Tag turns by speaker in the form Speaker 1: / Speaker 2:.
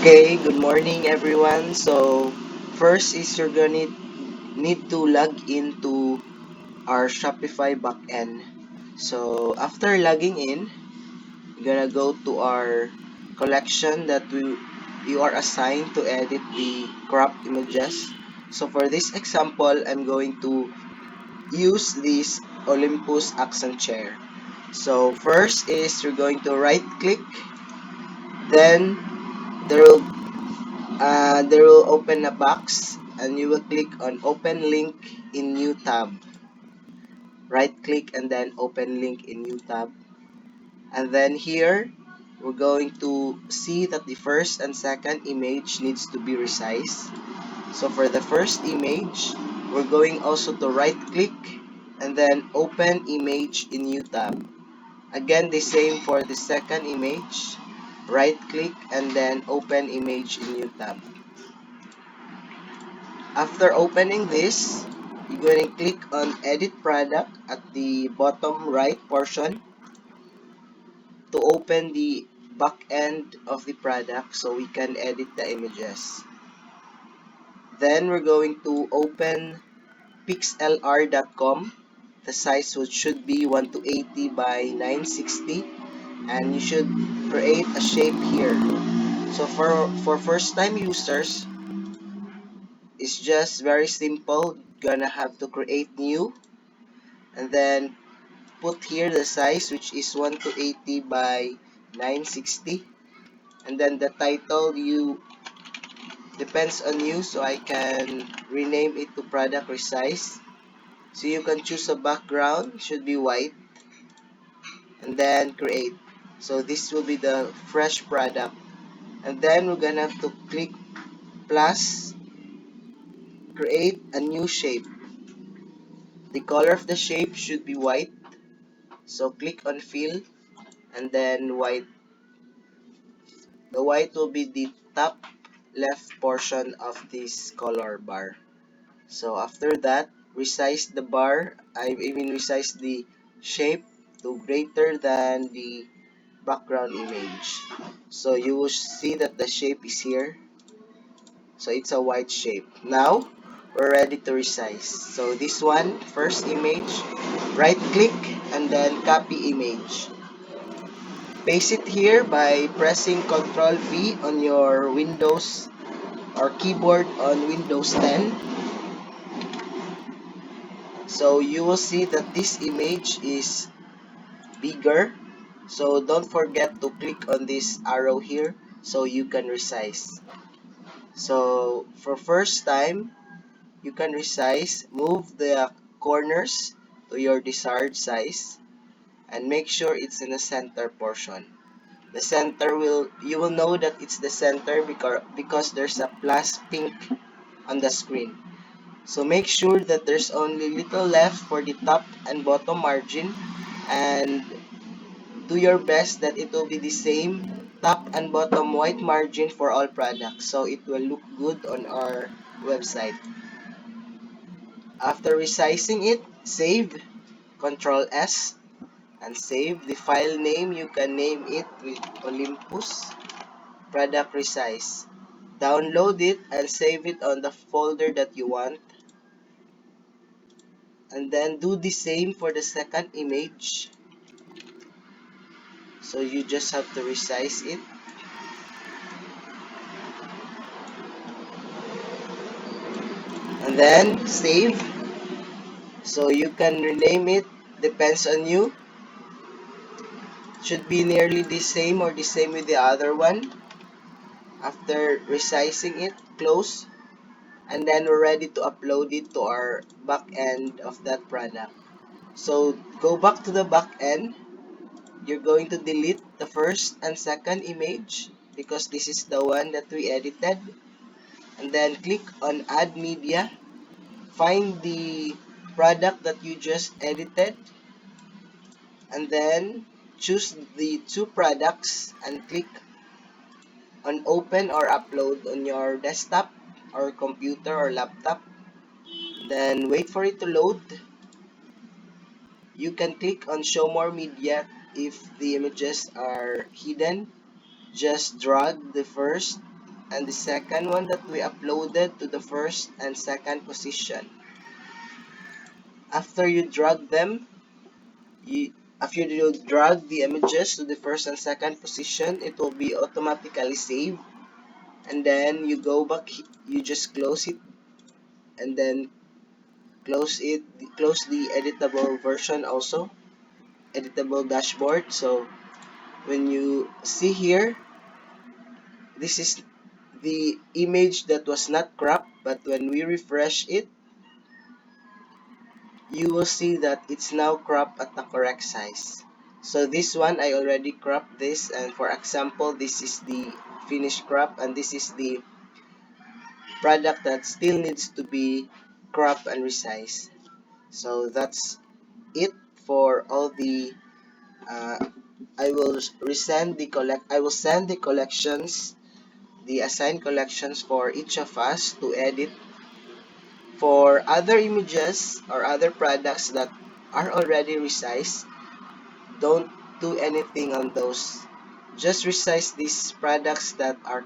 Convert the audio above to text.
Speaker 1: Okay, good morning everyone. So first is you're gonna need to log into our Shopify backend. So after logging in, you're gonna go to our collection that you are assigned to edit the crop images. So for this example, I'm going to use this Olympus accent chair. So first is you're going to right click, then there will there will open a box and you will click on open link in new tab. Right click and then open link in new tab. And then here we're going to see that the first and second image needs to be resized. So for the first image, we're going also to right click and then open image in new tab. Again, the same for the second image. Right click and then open image in new tab. After opening this, you're going to click on edit product at the bottom right portion to open the back end of the product so we can edit the images. Then we're going to open pixlr.com. The size should be 1 to 80 by 960 and you should create a shape here. So for first time users, it's just very simple. Gonna have to create new and then put here the size, which is 1 to 80 by 960, and then the title you depends on you, so I can rename it to product resize. So you can choose a background, should be white, and then create. So this will be the fresh product, and then we're gonna have to click plus, create a new shape. The color of the shape should be white, so click on fill and then white. The white will be the top left portion of this color bar. So after that, resize the bar. I mean resize the shape to greater than the background image. So you will see that the shape is here. So it's a white shape. Now we're ready to resize. So this one, first image, right click and then copy image. Paste it here by pressing Ctrl V on your Windows or keyboard on Windows 10. So you will see that this image is bigger. So don't forget to click on this arrow here so you can resize. So for first time, you can resize, move the corners to your desired size and make sure it's in the center portion. The center you will know that it's the center because there's a plus pink on the screen. So make sure that there's only little left for the top and bottom margin and do your best that it will be the same top and bottom white margin for all products so it will look good on our website. After resizing it, save, Ctrl S and save. The file name, you can name it with Olympus Product Resize. Download it and save it on the folder that you want. And then do the same for the second image. So you just have to resize it. And then save. So you can rename it, depends on you. Should be nearly the same or the same with the other one. After resizing it, close. And then we're ready to upload it to our back end of that product. So go back to the back end. You're going to delete the first and second image because this is the one that we edited. And then click on add media. Find the product that you just edited. And then choose the two products and click on open or upload on your desktop or computer or laptop. Then wait for it to load. You can click on show more media if the images are hidden. Just drag the first and the second one that we uploaded to the first and second position. After you drag them, you after you drag the images to the first and second position, it will be automatically saved. And then you go back, you just close it, and then close the editable version also, editable dashboard. So when you see here, this is the image that was not cropped, but when we refresh it, you will see that it's now cropped at the correct size. So this one, I already cropped this, and for example, this is the finished crop, and this is the product that still needs to be cropped and resized. So that's it for all the uh, I will send the collections, the assigned collections for each of us to edit. For other images or other products that are already resized, don't do anything on those. Just resize these products that are